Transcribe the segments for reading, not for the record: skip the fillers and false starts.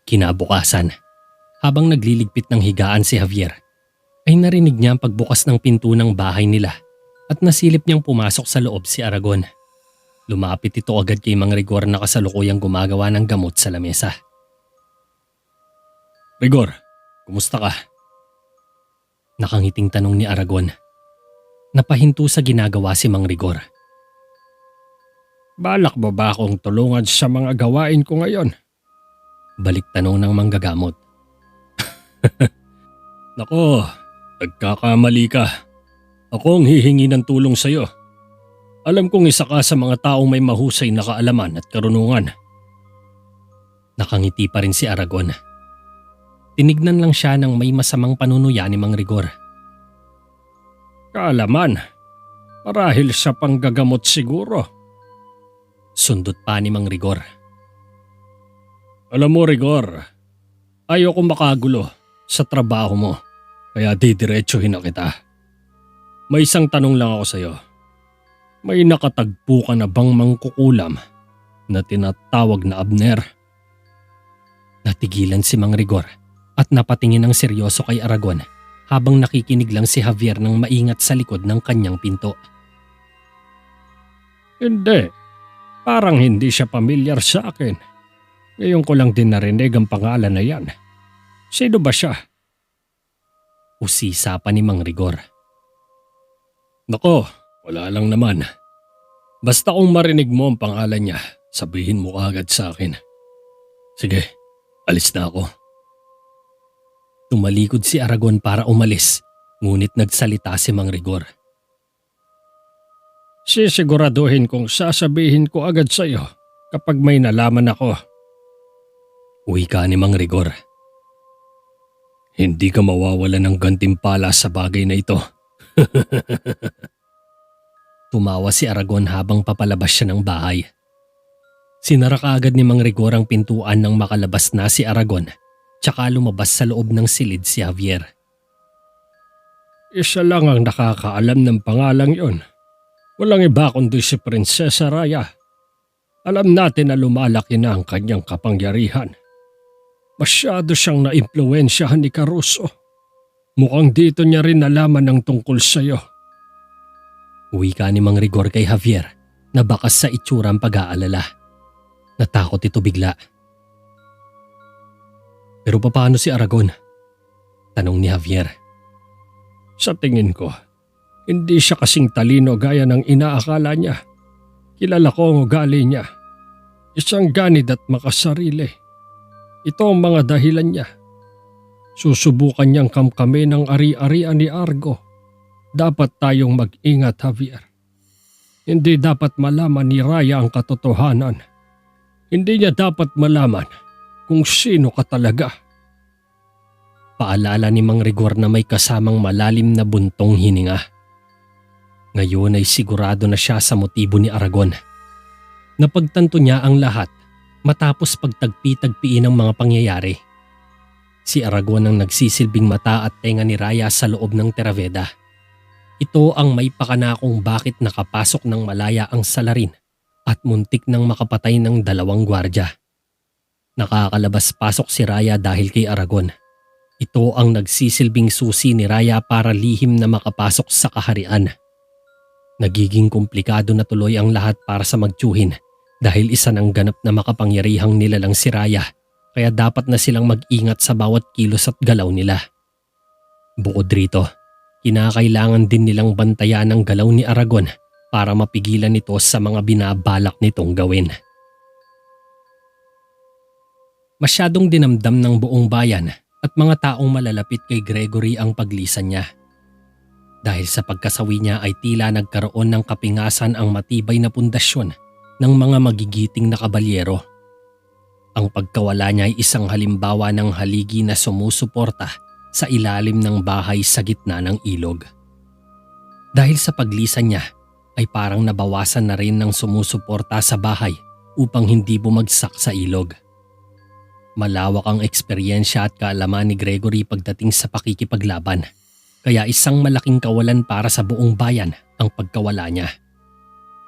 Kinabukasan, habang nagliligpit ng higaan si Javier, ay narinig niya ang pagbukas ng pinto ng bahay nila at nasilip niyang pumasok sa loob si Aragon. Lumapit ito agad kay Mang Rigor na kasalukuyang gumagawa ng gamot sa lamesa. "Rigor, kumusta ka?" Nakangiting tanong ni Aragon. Napahinto sa ginagawa si Mang Rigor. Balak mo ba akong tulungan sa mga gawain ko ngayon? Balik tanong ng manggagamot. Nako, nagkakamali ka. Ako ang hihingi ng tulong sa'yo. Alam kong isa ka sa mga taong may mahusay na kaalaman at karunungan. Nakangiti pa rin si Aragon. Tinignan lang siya ng may masamang panunuya ni Mang Rigor. Kaalaman? Marahil sa panggagamot siguro. Sundot pa ni Mang Rigor. Alam mo, Rigor, ayoko makagulo sa trabaho mo, kaya didiretsuhin na kita. May isang tanong lang ako sa'yo. May nakatagpo ka na bang mangkukulam na tinatawag na Abner? Natigilan si Mang Rigor at napatingin ng seryoso kay Aragon habang nakikinig lang si Javier ng maingat sa likod ng kanyang pinto. Hindi, parang hindi siya pamilyar sa akin. Ngayon ko lang din narinig ang pangalan na yan. Sino ba siya? Usisa pa ni Mang Rigor. Nako, wala lang naman. Basta kung marinig mo ang pangalan niya, sabihin mo agad sa akin. Sige, alis na ako. Tumalikod si Aragon para umalis, ngunit nagsalita si Mang Rigor. Sisiguraduhin kong sasabihin ko agad sa iyo kapag may nalaman ako. Wika ni Mang Rigor. Hindi ka mawawala ng gantimpala sa bagay na ito. Tumawa si Aragon habang papalabas siya ng bahay. Sinara kaagad ni Mang Rigor ang pintuan nang makalabas na si Aragon, tsaka lumabas sa loob ng silid si Javier. Isa lang ang nakakaalam ng pangalang yon. Walang iba kundi si Prinsesa Raya. Alam natin na lumalaki na ang kanyang kapangyarihan. Masyado siyang naimpluwensyahan ni Caruso. Mukhang dito niya rin nalaman ng tungkol sa'yo. Wika ni Mang Rigor kay Javier na bakas sa itsurang pag-aalala. Natakot ito bigla. Pero paano si Aragon? Tanong ni Javier. Sa tingin ko, hindi siya kasing talino gaya ng inaakala niya. Kilala ko ang ugali niya. Isang ganid at makasarili. Ito ang mga dahilan niya. Susubukan niyang kamkamin ang ari-arian ni Argo. Dapat tayong mag-ingat, Javier. Hindi dapat malaman ni Raya ang katotohanan. Hindi niya dapat malaman kung sino ka talaga. Paalala ni Mang Rigor na may kasamang malalim na buntong hininga. Ngayon ay sigurado na siya sa motibo ni Aragon. Napagtanto niya ang lahat matapos pagtagpi-tagpiin ng mga pangyayari. Si Aragon ang nagsisilbing mata at tenga ni Raya sa loob ng Terraveda. Ito ang may pakana kung bakit nakapasok ng malaya ang salarin at muntik nang makapatay ng 2 gwardya. Nakakalabas-pasok si Raya dahil kay Aragon. Ito ang nagsisilbing susi ni Raya para lihim na makapasok sa kaharian. Nagiging komplikado na tuloy ang lahat para sa magtiyuhin dahil isa ng ganap na makapangyarihang nilalang si Raya, kaya dapat na silang mag-ingat sa bawat kilos at galaw nila. Bukod rito, kinakailangan din nilang bantayan ang galaw ni Aragon para mapigilan ito sa mga binabalak nitong gawin. Masyadong dinamdam ng buong bayan at mga taong malalapit kay Gregory ang paglisan niya. Dahil sa pagkasawi niya ay tila nagkaroon ng kapingasan ang matibay na pundasyon ng mga magigiting na kabalyero. Ang pagkawala niya ay isang halimbawa ng haligi na sumusuporta sa ilalim ng bahay sa gitna ng ilog. Dahil sa paglisan niya ay parang nabawasan na rin ng sumusuporta sa bahay upang hindi bumagsak sa ilog. Malawak ang eksperyensya at kaalaman ni Gregory pagdating sa pakikipaglaban, kaya isang malaking kawalan para sa buong bayan ang pagkawala niya.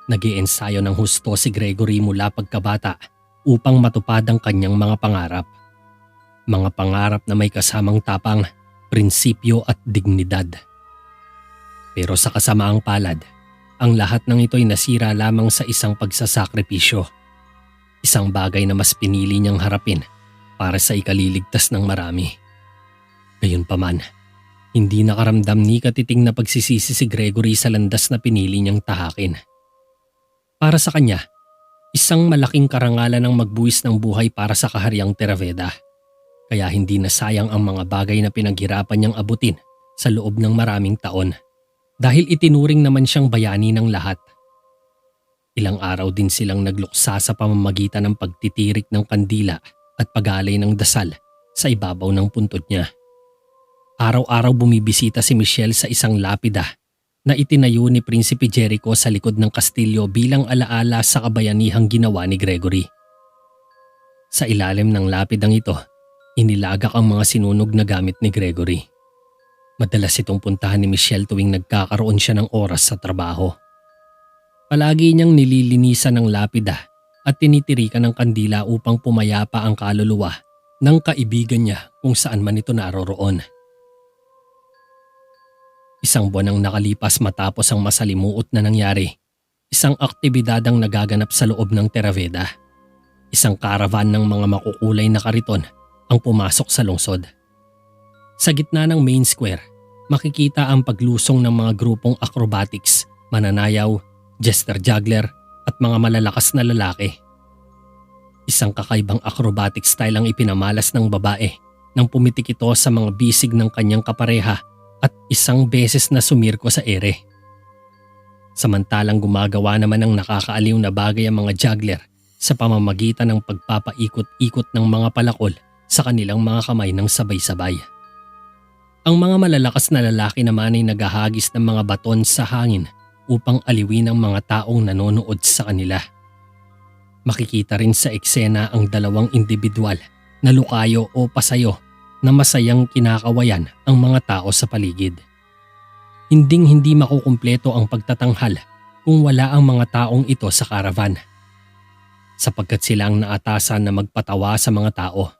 Nag-iensayo ng husto si Gregory mula pagkabata upang matupad ang kanyang mga pangarap. Mga pangarap na may kasamang tapang, prinsipyo at dignidad. Pero sa kasamaang palad, ang lahat ng ito'y nasira lamang sa isang pagsasakripisyo. Isang bagay na mas pinili niyang harapin para sa ikaliligtas ng marami. Gayunpaman, hindi nakaramdam ni katiting na pagsisisi si Gregory sa landas na pinili niyang tahakin. Para sa kanya, isang malaking karangalan ang magbuwis ng buhay para sa kahariang Terraveda. Kaya hindi na sayang ang mga bagay na pinaghirapan niyang abutin sa loob ng maraming taon. Dahil itinuring naman siyang bayani ng lahat. Ilang araw din silang nagluksa sa pamamagitan ng pagtitirik ng kandila at pag-alay ng dasal sa ibabaw ng puntod niya. Araw-araw bumibisita si Michelle sa isang lapida na itinayo ni Prinsipe Jericho sa likod ng kastilyo bilang alaala sa kabayanihang ginawa ni Gregory. Sa ilalim ng lapidang ito, inilagak ang mga sinunog na gamit ni Gregory. Madalas itong puntahan ni Michelle tuwing nagkakaroon siya ng oras sa trabaho. Palagi niyang nililinisan ng lapida at tinitirikan ng kandila upang pumayapa ang kaluluwa ng kaibigan niya kung saan man ito naroroon. Isang buwan ang nakalipas matapos ang masalimuot na nangyari. Isang aktibidad ang nagaganap sa loob ng Terraveda. Isang caravan ng mga makukulay na kariton ang pumasok sa lungsod. Sa gitna ng main square, makikita ang paglusong ng mga grupong acrobatics, mananayaw, jester juggler at mga malalakas na lalaki. Isang kakaibang acrobatic style ang ipinamalas ng babae nang pumitik ito sa mga bisig ng kanyang kapareha at isang beses na sumirko sa ere. Samantalang gumagawa naman ng nakakaaliw na bagay ang mga juggler sa pamamagitan ng pagpapaikot-ikot ng mga palakol sa kanilang mga kamay ng sabay-sabay. Ang mga malalakas na lalaki naman ay naghahagis ng mga baton sa hangin upang aliwin ang mga taong nanonood sa kanila. Makikita rin sa eksena ang dalawang individual na lukayo o pasayo na masayang kinakawayan ang mga tao sa paligid. Hinding-hindi makukumpleto ang pagtatanghal kung wala ang mga taong ito sa caravan, sapagkat sila ang naatasan na magpatawa sa mga tao.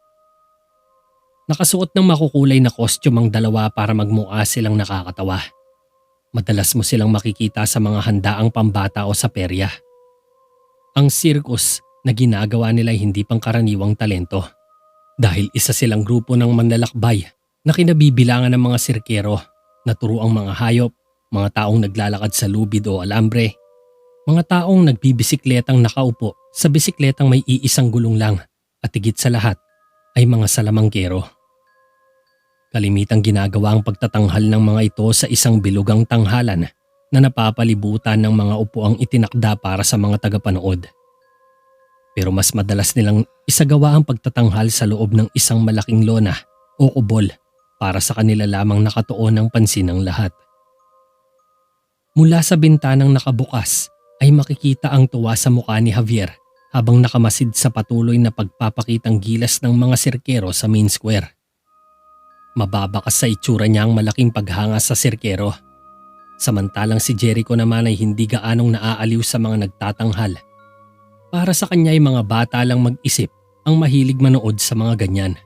Nakasuot ng makukulay na costume ang dalawa para magmukha silang nakakatawa. Madalas mo silang makikita sa mga handaang pambata o sa perya. Ang circus na ginagawa nila ay hindi pangkaraniwang talento dahil isa silang grupo ng manlalakbay na kinabibilangan ng mga sirkero na turuang mga hayop, mga taong naglalakad sa lubid o alambre, mga taong nagbibisikletang nakaupo sa bisikletang may iisang gulong lang at higit sa lahat ay mga salamangkero. Kalimitang ginagawa ang pagtatanghal ng mga ito sa isang bilugang tanghalan na napapalibutan ng mga upuang itinakda para sa mga tagapanood. Pero mas madalas nilang isagawa ang pagtatanghal sa loob ng isang malaking lona o kubol para sa kanila lamang nakatuon ng pansin ng lahat. Mula sa bintanang nakabukas ay makikita ang tuwa sa mukha ni Javier habang nakamasid sa patuloy na pagpapakitang gilas ng mga sirkero sa main square. Mababakas sa itsura niya ang malaking paghanga sa sirkero. Samantalang si Jericho naman ay hindi gaanong naaaliw sa mga nagtatanghal. Para sa kanya ay mga bata lang mag-isip ang mahilig manood sa mga ganyan.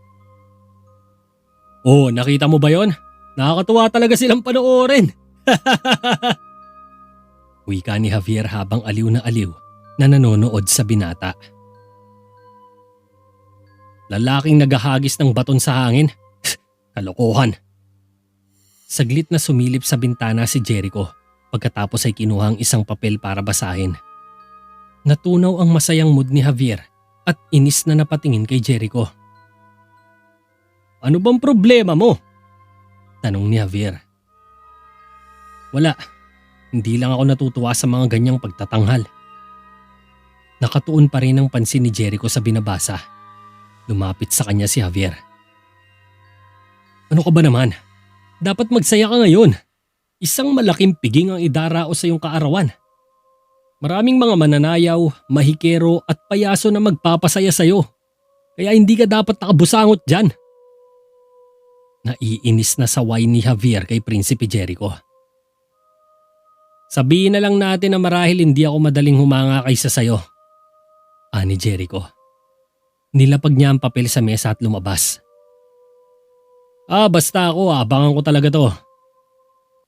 Oh, nakita mo ba yon? Nakakatuwa talaga silang panoorin. Wika ni Javier habang aliw na nanonood sa binata. Lalaking naghahagis ng baton sa hangin? Kalokohan. Saglit na sumilip sa bintana si Jericho pagkatapos ay kinuha ang isang papel para basahin. Natunaw ang masayang mood ni Javier at inis na napatingin kay Jericho. Ano bang problema mo? Tanong ni Javier. Wala. Hindi lang ako natutuwa sa mga ganyang pagtatanghal. Nakatuon pa rin ang pansin ni Jericho sa binabasa. Lumapit sa kanya si Javier. Ano ka ba naman? Dapat magsaya ka ngayon. Isang malaking piging ang idarao sa iyong kaarawan. Maraming mga mananayaw, mahikero at payaso na magpapasaya sa iyo. Kaya hindi ka dapat nakabusangot dyan. Naiinis na saway ni Javier kay Prinsipe Jericho. Sabihin na lang natin na marahil hindi ako madaling humanga kaysa sayo. Ani Jericho. Nilapag niya ang papel sa mesa at lumabas. Basta ako, abangan ko talaga to.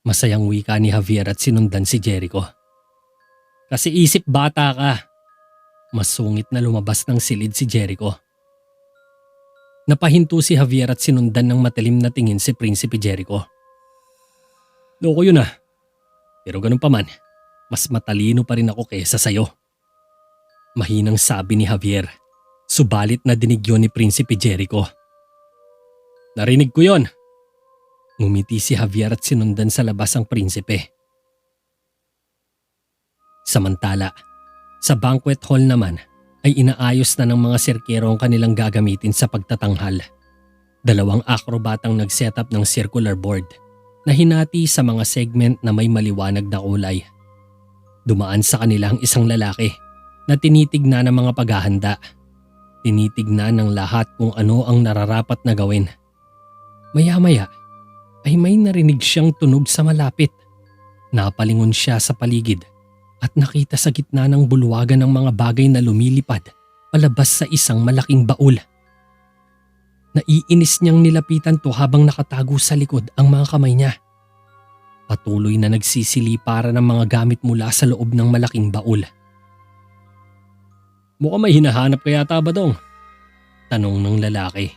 Masayang wika ni Javier at sinundan si Jericho. Kasi isip bata ka. Masungit na lumabas ng silid si Jericho. Napahinto si Javier at sinundan ng matalim na tingin si Prinsipe Jericho. Loko yun ah. Pero ganun pa man, mas matalino pa rin ako kesa sayo. Mahinang sabi ni Javier. Subalit na dinig yun ni Prinsipe Jericho. Narinig ko yon. Ngumiti si Javier at sinundan sa labas ang prinsipe. Samantala, sa banquet hall naman ay inaayos na ng mga sirkero ang kanilang gagamitin sa pagtatanghal. 2 akrobatang nag-setup ng circular board na hinati sa mga segment na may maliwanag na kulay. Dumaan sa kanila ang isang lalaki na tinitignan ng mga paghahanda. Tinitignan ng lahat kung ano ang nararapat na gawin. Maya-maya ay may narinig siyang tunog sa malapit. Napalingon siya sa paligid at nakita sa gitna ng bulwagan ng mga bagay na lumilipad palabas sa isang malaking baul. Naiinis niyang nilapitan to habang nakatago sa likod ang mga kamay niya. Patuloy na nagsisilipara ng mga gamit mula sa loob ng malaking baul. Mukhang may hinahanap kaya Badong? Tanong ng lalaki.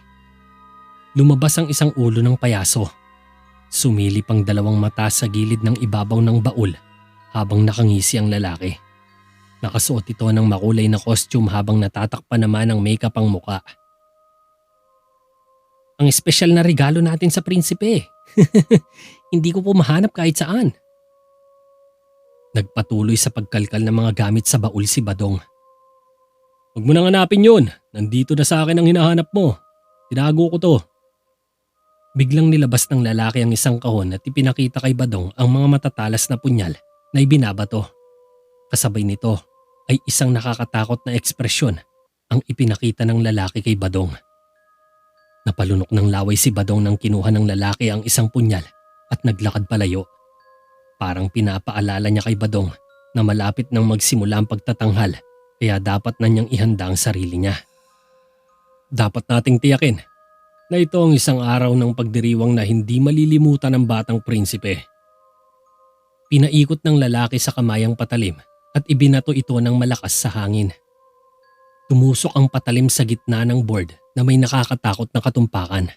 Lumabas ang isang ulo ng payaso. Sumilip ang 2 mata sa gilid ng ibabaw ng baul habang nakangisi ang lalaki. Nakasuot ito ng makulay na costume habang natatakpan naman ng makeup ang muka. Ang espesyal na regalo natin sa prinsipe. Hindi ko po mahanap kahit saan. Nagpatuloy sa pagkalkal ng mga gamit sa baul si Badong. Huwag mo nang hanapin yun. Nandito na sa akin ang hinahanap mo. Tinago ko to. Biglang nilabas ng lalaki ang isang kahon at ipinakita kay Badong ang mga matatalas na punyal na ibinabato. Kasabay nito ay isang nakakatakot na ekspresyon ang ipinakita ng lalaki kay Badong. Napalunok ng laway si Badong nang kinuha ng lalaki ang isang punyal at naglakad palayo. Parang pinapaalala niya kay Badong na malapit nang magsimula ang pagtatanghal kaya dapat na niyang ihanda ang sarili niya. Dapat nating tiyakin na ito ang isang araw ng pagdiriwang na hindi malilimutan ng batang prinsipe. Pinaikot ng lalaki sa kamayang patalim at ibinato ito ng malakas sa hangin. Tumusok ang patalim sa gitna ng board na may nakakatakot na katumpakan.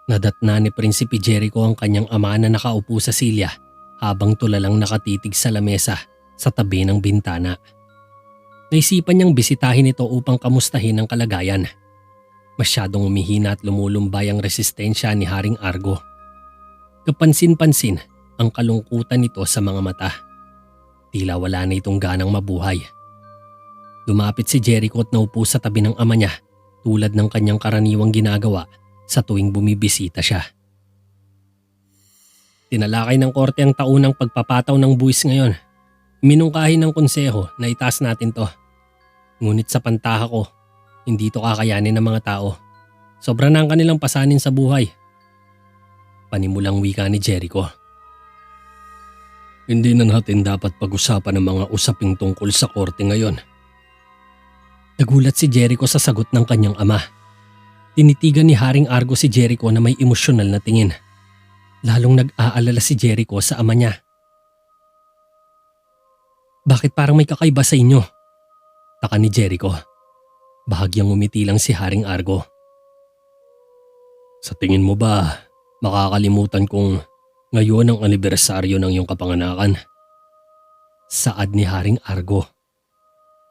Nadatna ni Prinsipe Jericho ang kanyang ama na nakaupo sa silya habang tulalang nakatitig sa lamesa sa tabi ng bintana. Naisipan niyang bisitahin ito upang kamustahin ang kalagayan. Masyadong umihina at lumulumbay ang resistensya ni Haring Argo. Kapansin-pansin ang kalungkutan nito sa mga mata. Tila wala na itong ganang mabuhay. Lumapit si Jericho at naupo sa tabi ng ama niya tulad ng kanyang karaniwang ginagawa sa tuwing bumibisita siya. Tinalakay ng korte ang taunang pagpapataw ng buwis ngayon. Minungkahi ng konseho na itaas natin to. Ngunit sa pantaha ko, hindi to kakayanin ng mga tao. Sobra na ang kanilang pasanin sa buhay. Panimulang wika ni Jericho. Hindi na natin dapat pag-usapan ang mga usaping tungkol sa korte ngayon. Nagulat si Jericho sa sagot ng kanyang ama. Tinitigan ni Haring Argo si Jericho na may emosyonal na tingin. Lalong nag-aalala si Jericho sa ama niya. Bakit parang may kakaiba sa inyo? Taka ni Jericho. Bahagyang umiti lang si Haring Argo. Sa tingin mo ba, makakalimutan kong ngayon ang anibersaryo ng iyong kapanganakan? Saad ni Haring Argo.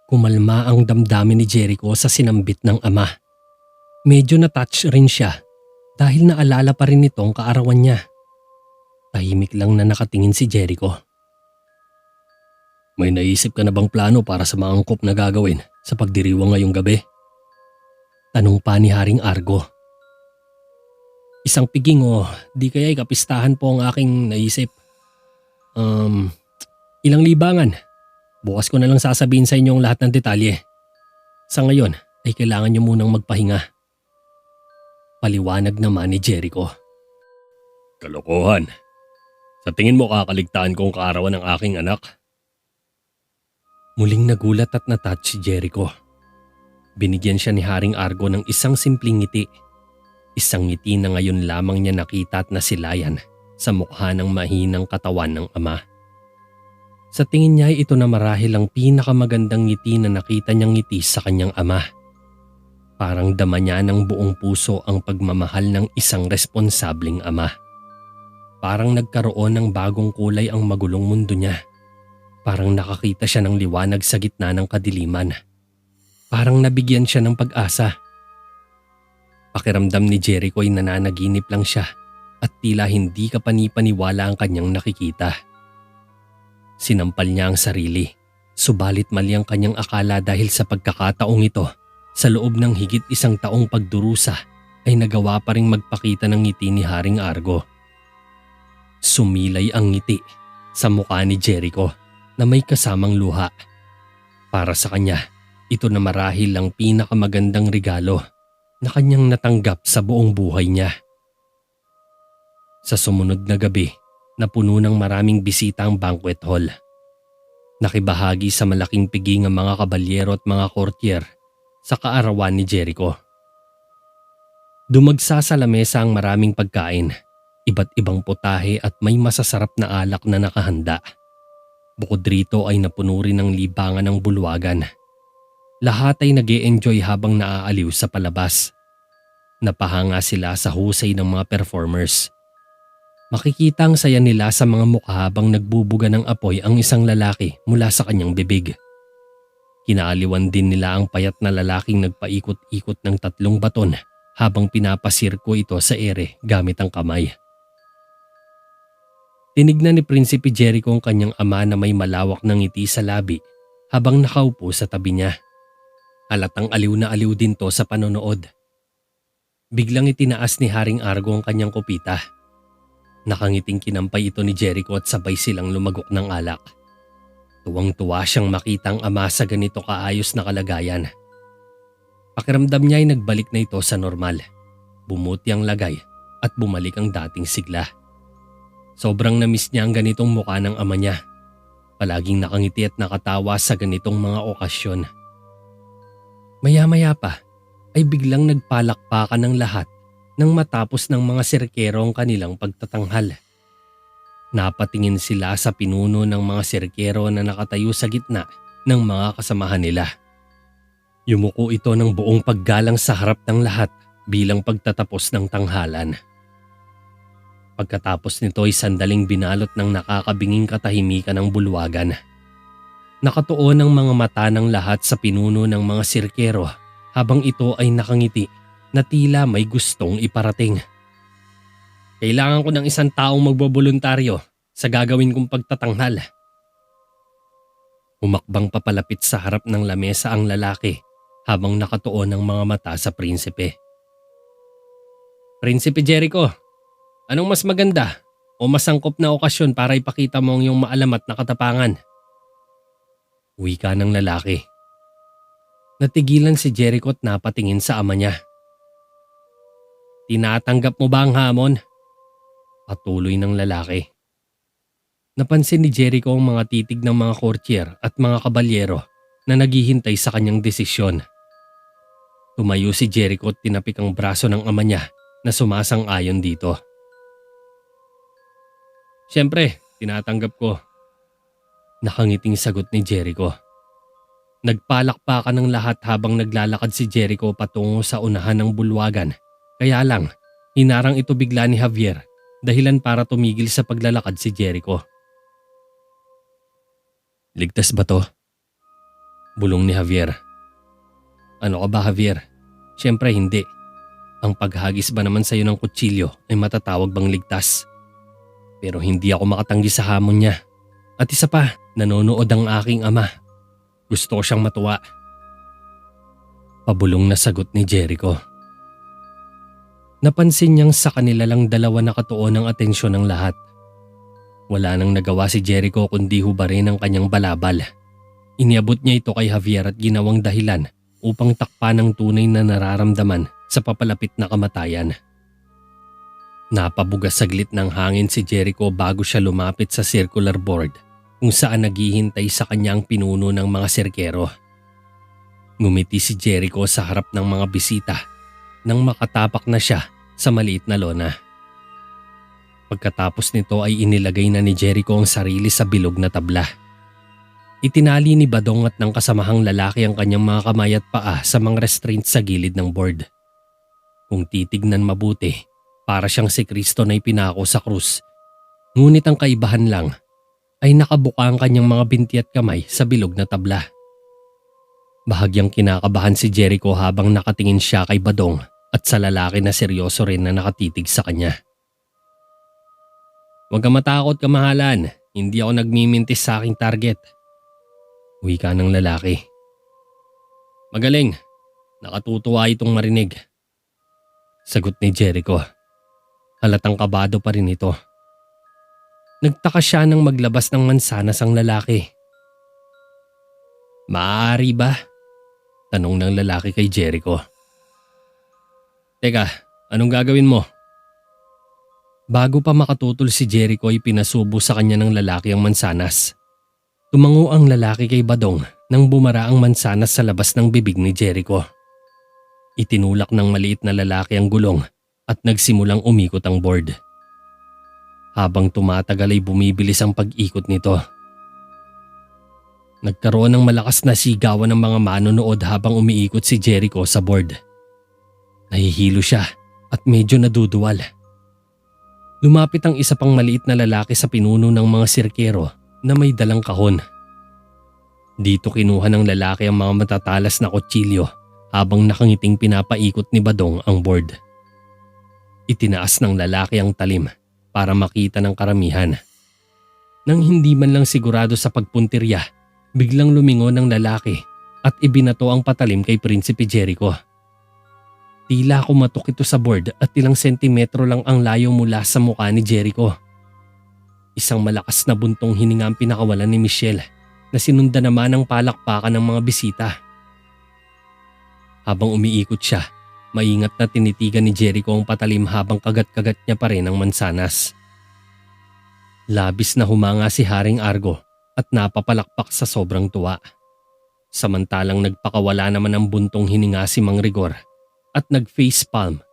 Kumalma ang damdamin ni Jericho sa sinambit ng ama. Medyo na-touch rin siya dahil naalala pa rin nitong kaarawan niya. Tahimik lang na nakatingin si Jericho. May naisip ka na bang plano para sa mga angkop na gagawin sa pagdiriwang ngayong gabi? Tanong pa ni Haring Argo. Isang piging o di kaya'y kapistahan po ang aking naisip. Ilang libangan. Bukas ko na lang sasabihin sa inyo ang lahat ng detalye. Sa ngayon ay kailangan niyo munang magpahinga. Paliwanag naman ni Jericho. Kalokohan. Sa tingin mo kakaligtaan ko ang kaarawan ng aking anak? Muling nagulat at natouch si Jericho. Binigyan siya ni Haring Argo ng isang simpleng ngiti. Isang ngiti na ngayon lamang niya nakita at nasilayan sa mukha ng mahinang katawan ng ama. Sa tingin niya ay ito na marahil ang pinakamagandang ngiti na nakita niyang ngiti sa kanyang ama. Parang dama niya ng buong puso ang pagmamahal ng isang responsableng ama. Parang nagkaroon ng bagong kulay ang magulong mundo niya. Parang nakakita siya ng liwanag sa gitna ng kadiliman. Parang nabigyan siya ng pag-asa. Pakiramdam ni Jericho ay nananaginip lang siya at tila hindi kapani-paniwala ang kanyang nakikita. Sinampal niya ang sarili, subalit mali ang kanyang akala dahil sa pagkakataong ito, sa loob ng higit 1 taong pagdurusa ay nagawa pa ring magpakita ng ngiti ni Haring Argo. Sumilay ang ngiti sa mukha ni Jericho na may kasamang luha. Para sa kanya, ito na marahil ang pinakamagandang regalo na kanyang natanggap sa buong buhay niya. Sa sumunod na gabi, napuno ng maraming bisita ang banquet hall. Nakibahagi sa malaking piging ang mga kabalyero at mga courtier sa kaarawan ni Jericho. Dumagsa sa lamesa ang maraming pagkain, iba't ibang putahe at may masasarap na alak na nakahanda. Bukod rito ay napuno rin ng libangan ng bulwagan. Lahat ay nag-e-enjoy habang naaaliw sa palabas. Napahanga sila sa husay ng mga performers. Makikita ang saya nila sa mga mukha habang nagbubuga ng apoy ang isang lalaki mula sa kanyang bibig. Kinaaliwan din nila ang payat na lalaking nagpaikot-ikot ng 3 baton habang pinapasirko ito sa ere gamit ang kamay. Tinignan ni Prinsipe Jericho ang kanyang ama na may malawak na ngiti sa labi habang nakaupo sa tabi niya. Halatang aliw na aliw din to sa panonood. Biglang itinaas ni Haring Argo ang kanyang kupita. Nakangiting kinampay ito ni Jericho at sabay silang lumagok ng alak. Tuwang-tuwa siyang makita ang ama sa ganito kaayos na kalagayan. Pakiramdam niya ay nagbalik na ito sa normal. Bumuti ang lagay at bumalik ang dating sigla. Sobrang namiss niya ang ganitong mukha ng ama niya. Palaging nakangiti at nakatawa sa ganitong mga okasyon. Maya-maya pa ay biglang nagpalakpakan ng lahat nang matapos ng mga sirkero ang kanilang pagtatanghal. Napatingin sila sa pinuno ng mga sirkero na nakatayo sa gitna ng mga kasamahan nila. Yumuko ito ng buong paggalang sa harap ng lahat bilang pagtatapos ng tanghalan. Pagkatapos nito ay sandaling binalot ng nakakabinging katahimikan ng bulwagan. Nakatuon ang mga mata ng lahat sa pinuno ng mga sirkero habang ito ay nakangiti na tila may gustong iparating. Kailangan ko ng 1 taong magboboluntaryo sa gagawin kong pagtatanghal. Humakbang papalapit sa harap ng lamesa ang lalaki habang nakatuon ang mga mata sa prinsipe. Prinsipe Jericho, anong mas maganda o masangkop na okasyon para ipakita mo ang iyong maalamat na katapangan? Wika ng lalaki. Natigilan si Jericho at napatingin sa ama niya. Tinatanggap mo ba ang hamon? Patuloy ng lalaki. Napansin ni Jericho ang mga titig ng mga courtier at mga kabalyero na naghihintay sa kanyang desisyon. Tumayo si Jericho at tinapik ang braso ng ama niya na sumasang-ayon dito. Siyempre, tinatanggap ko. Nakangiting sagot ni Jericho. Nagpalakpakan ng lahat habang naglalakad si Jericho patungo sa unahan ng bulwagan. Kaya lang, hinarang ito bigla ni Javier, dahilan para tumigil sa paglalakad si Jericho. Ligtas ba to? Bulong ni Javier. Ano ka ba, Javier? Siyempre hindi. Ang paghagis ba naman sa'yo ng kutsilyo ay matatawag bang ligtas? Pero hindi ako makatanggi sa hamon niya. At isa pa, nanonood ang aking ama. Gusto ko siyang matuwa. Pabulong na sagot ni Jericho. Napansin niyang sa kanila lang dalawa nakatuon ang atensyon ng lahat. Wala nang nagawa si Jericho kundi hubarin ang kanyang balabal. Iniabot niya ito kay Javier at ginawang dahilan upang takpan ang tunay na nararamdaman sa papalapit na kamatayan. Napabugas saglit ng hangin si Jericho bago siya lumapit sa circular board kung saan naghihintay sa kanya ang pinuno ng mga sirkero. Ngumiti si Jericho sa harap ng mga bisita nang makatapak na siya sa maliit na lona. Pagkatapos nito ay inilagay na ni Jericho ang sarili sa bilog na tabla. Itinali ni Badong at ng kasamahang lalaki ang kanyang mga kamay at paa sa mga restraint sa gilid ng board. Kung titignan mabuti, para siyang si Kristo na ipinako sa krus. Ngunit ang kaibahan lang ay nakabuka ang kanyang mga binti at kamay sa bilog na tabla. Bahagyang kinakabahan si Jericho habang nakatingin siya kay Badong at sa lalaki na seryoso rin na nakatitig sa kanya. "Huwag kang matakot, kamahalan. Hindi ako nagmimintis sa aking target," wika ng lalaki. "Magaling. Nakatutuwa itong marinig," sagot ni Jericho. Halatang kabado pa rin ito. Nagtaka siya nang maglabas ng mansanas ang lalaki. "Maaari ba?" tanong ng lalaki kay Jericho. "Teka, anong gagawin mo?" Bago pa makatutol si Jericho ay pinasubo sa kanya ng lalaki ang mansanas. Tumango ang lalaki kay Badong nang bumara ang mansanas sa labas ng bibig ni Jericho. Itinulak ng maliit na lalaki ang gulong at nagsimulang umikot ang board. Habang tumatagal ay bumibilis ang pag-ikot nito. Nagkaroon ng malakas na sigawan ng mga manonood habang umiikot si Jericho sa board. Nahihilo siya at medyo naduduwal. Lumapit ang isa pang maliit na lalaki sa pinuno ng mga sirkero na may dalang kahon. Dito kinuha ng lalaki ang mga matatalas na kutsilyo habang nakangiting pinapaikot ni Badong ang board. Itinaas ng lalaki ang talim para makita ng karamihan. Nang hindi man lang sigurado sa pagpuntirya, biglang lumingon ang lalaki at ibinato ang patalim kay Prinsipe Jericho. Tila kumatok ito sa board at ilang sentimetro lang ang layo mula sa mukha ni Jericho. Isang malakas na buntong hininga ang pinakawalan ni Michelle na sinunda naman ng palakpakan ng mga bisita. Habang umiikot siya, maingat na tinitigan ni Jericho ang patalim habang kagat-kagat niya pa rin ang mansanas. Labis na humanga si Haring Argo at napapalakpak sa sobrang tuwa. Samantalang nagpakawala naman ang buntong hininga si Mang Rigor at nag-facepalm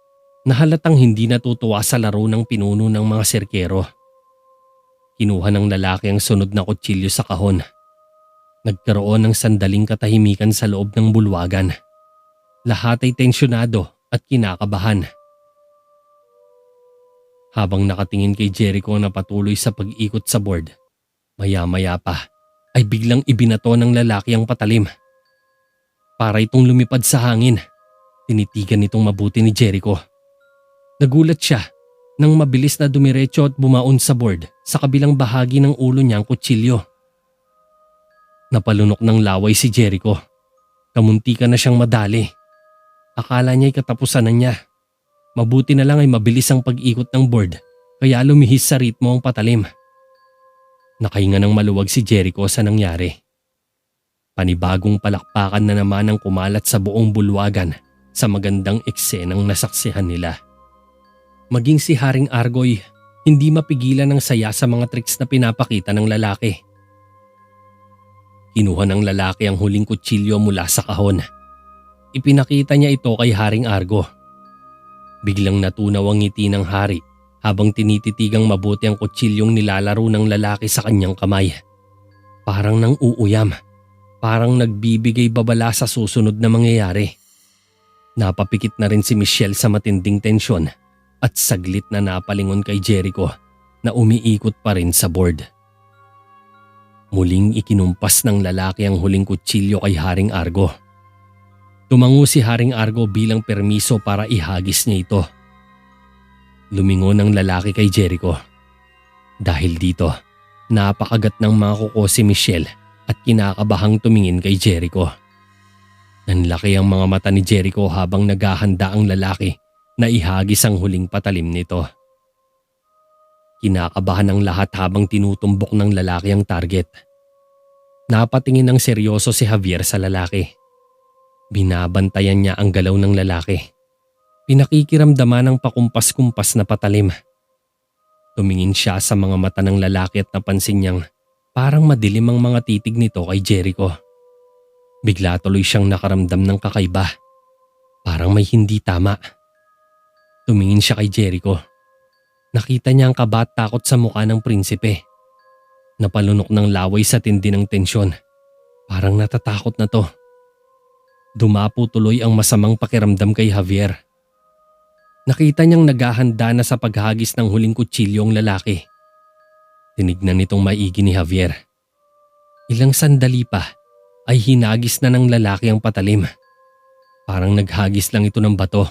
na halatang hindi natutuwa sa laro ng pinuno ng mga serkero. Kinuha ng lalaki ang sunod na kutsilyo sa kahon. Nagkaroon ng sandaling katahimikan sa loob ng bulwagan. Lahat ay tensyonado at kinakabahan. Habang nakatingin kay Jericho na patuloy sa pag-ikot sa board, maya-maya pa ay biglang ibinato ng lalaki ang patalim. Para itong lumipad sa hangin. Tinitigan itong mabuti ni Jericho. Nagulat siya nang mabilis na dumiretso at bumaon sa board sa kabilang bahagi ng ulo niya ang kutsilyo. Napalunok ng laway si Jericho. Kamuntikan na siyang madali. Akala niya'y katapusan na niya. Mabuti na lang ay mabilis ang pag-ikot ng board kaya lumihis sa ritmo ang patalim. Nakahinga ng maluwag si Jericho sa nangyari. Panibagong palakpakan na naman ang kumalat sa buong bulwagan sa magandang eksenang nasaksihan nila. Maging si Haring Argoy, hindi mapigilan ng saya sa mga tricks na pinapakita ng lalaki. Kinuha ng lalaki ang huling kutsilyo mula sa kahon. Ipinakita niya ito kay Haring Argo. Biglang natunaw ang ngiti ng hari habang tinititigang mabuti ang kutsilyong nilalaro ng lalaki sa kanyang kamay. Parang nang uuyam, parang nagbibigay babala sa susunod na mangyayari. Napapikit na rin si Michelle sa matinding tensyon at saglit na napalingon kay Jericho na umiikot pa rin sa board. Muling ikinumpas ng lalaki ang huling kutsilyo kay Haring Argo. Tumango si Haring Argo bilang permiso para ihagis niya ito. Lumingon ang lalaki kay Jericho. Dahil dito, napakagat ng mga kuko si Michelle at kinakabahang tumingin kay Jericho. Nanlaki ang mga mata ni Jericho habang naghahanda ang lalaki na ihagis ang huling patalim nito. Kinakabahan ang lahat habang tinutumbok ng lalaki ang target. Napatingin ng seryoso si Javier sa lalaki. Binabantayan niya ang galaw ng lalaki. Pinakikiramdaman ang pakumpas-kumpas na patalim. Tumingin siya sa mga mata ng lalaki at napansin niyang parang madilim ang mga titig nito kay Jericho. Bigla tuloy siyang nakaramdam ng kakaiba. Parang may hindi tama. Tumingin siya kay Jericho. Nakita niya ang kaba at takot sa mukha ng prinsipe. Napalunok ng laway sa tindi ng tensyon. Parang natatakot na to. Dumapo tuloy ang masamang pakiramdam kay Javier. Nakita niyang naghahanda na sa paghagis ng huling kutsilyo ang lalaki. Tinignan nitong maigi ni Javier. Ilang sandali pa ay hinagis na ng lalaki ang patalim. Parang naghagis lang ito ng bato.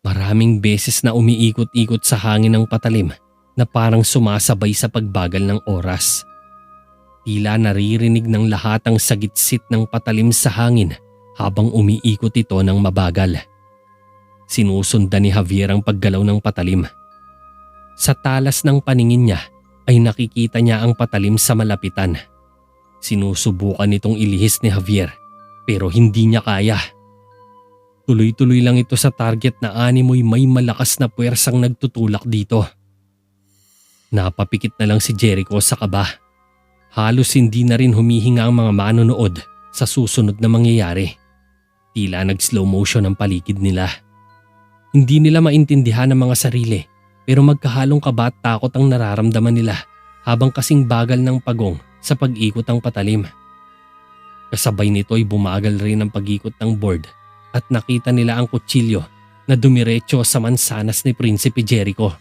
Maraming beses na umiikot-ikot sa hangin ng patalim na parang sumasabay sa pagbagal ng oras. Tila naririnig ng lahat ang sagitsit ng patalim sa hangin habang umiikot ito ng mabagal. Sinusundan ni Javier ang paggalaw ng patalim. Sa talas ng paningin niya ay nakikita niya ang patalim sa malapitan. Sinusubukan nitong ilihis ni Javier pero hindi niya kaya. Tuloy-tuloy lang ito sa target na animoy may malakas na puwersang nagtutulak dito. Napapikit na lang si Jericho sa kaba. Halos hindi na rin humihinga ang mga manonood sa susunod na mangyayari. Tila nag-slow motion ang paligid nila. Hindi nila maintindihan ang mga sarili pero magkahalong kaba at takot ang nararamdaman nila habang kasing bagal ng pagong sa pag-ikot ng patalim. Kasabay nito ay bumagal rin ang pag-ikot ng board at nakita nila ang kutsilyo na dumiretso sa mansanas ni Prinsipe Jericho.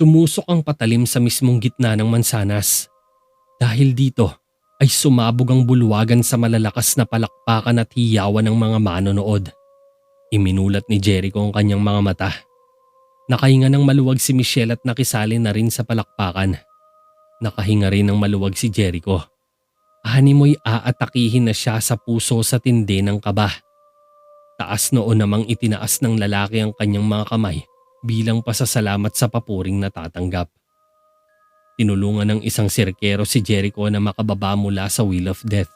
Tumusok ang patalim sa mismong gitna ng mansanas. Dahil dito ay sumabog ang bulwagan sa malalakas na palakpakan at hiyawan ng mga manonood. Iminulat ni Jericho ang kanyang mga mata. Nakahinga ng maluwag si Michelle at nakisali na rin sa palakpakan. Nakahinga rin ng maluwag si Jericho. Animoy aatakihin na siya sa puso sa tindi ng kaba. Taas noon namang itinaas ng lalaki ang kanyang mga kamay bilang pasasalamat sa papuring natatanggap. Tinulungan ng isang sirkero si Jericho na makababa mula sa Wheel of Death.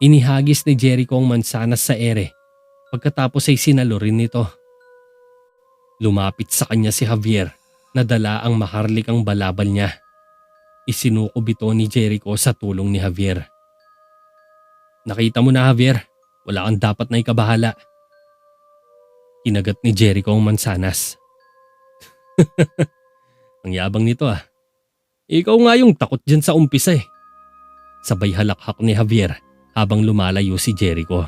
Inihagis ni Jericho ang mansanas sa ere. Pagkatapos ay sinalo rin nito. Lumapit sa kanya si Javier na dala ang maharlikang balabal niya. Isinukob ito ni Jericho sa tulong ni Javier. Nakita mo na, Javier, wala kang dapat na ikabahala. Kinagat ni Jericho ang mansanas. Ang yabang nito ah. Ikaw nga yung takot dyan sa umpisa eh. Sabay halakhak ni Javier habang lumalayo si Jericho.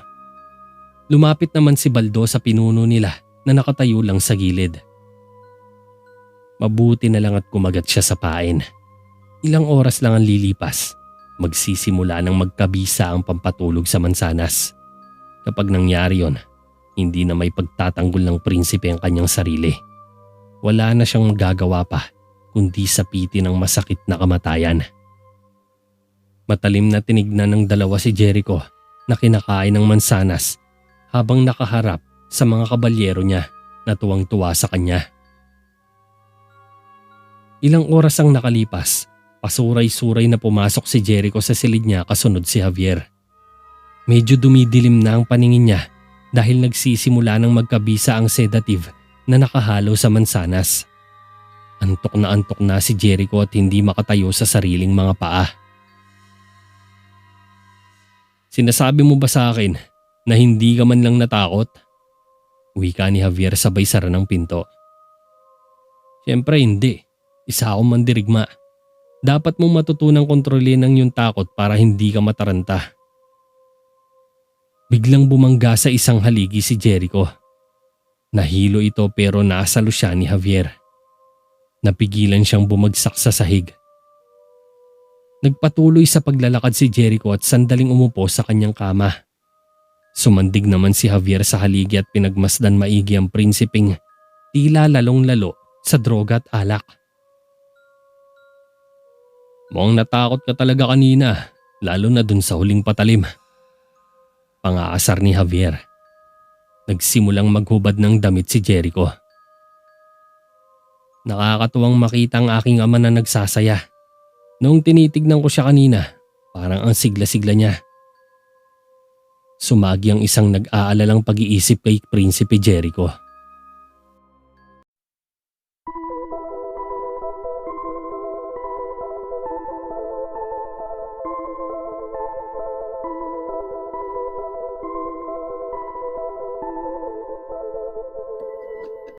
Lumapit naman si Baldo sa pinuno nila na nakatayo lang sa gilid. Mabuti na lang at kumagat siya sa pain. Ilang oras lang ang lilipas. Magsisimula ng magkabisa ang pampatulog sa mansanas. Kapag nangyari yon, hindi na may pagtatanggol ng prinsipe ang kanyang sarili. Wala na siyang magagawa pa kundi sapitin ng masakit na kamatayan. Matalim na tinignan ng dalawa si Jericho na kinakain ng mansanas habang nakaharap sa mga kabalyero niya na tuwang-tuwa sa kanya. Ilang oras ang nakalipas, pasuray-suray na pumasok si Jericho sa silid niya kasunod si Javier. Medyo dumidilim na ang paningin niya dahil nagsisimula ng magkabisa ang sedative na nakahalo sa mansanas. Antok na si Jericho at hindi makatayo sa sariling mga paa. Sinasabi mo ba sa akin na hindi ka man lang natakot? Wika ni Javier sabay sara ng pinto. Siyempre hindi. Isa akong mandirigma. Dapat mong matutunang kontrolin ang iyong takot para hindi ka mataranta. Biglang bumangga sa isang haligi si Jericho. Nahilo ito pero nasalo siya ni Javier. Napigilan siyang bumagsak sa sahig. Nagpatuloy sa paglalakad si Jericho at sandaling umupo sa kanyang kama. Sumandig naman si Javier sa haligi at pinagmasdan maigi ang prinsipeng tila lalong-lalo sa droga at alak. Mukhang natakot ka talaga kanina, lalo na dun sa huling patalim. Pangaasar ni Javier. Nagsimulang maghubad ng damit si Jericho. Nakakatuwang makita ang aking ama na nagsasaya. Noong tinitignan ko siya kanina, parang ang sigla-sigla niya. Sumagi ang isang nag-aalalang pag-iisip kay Prinsipe Jericho.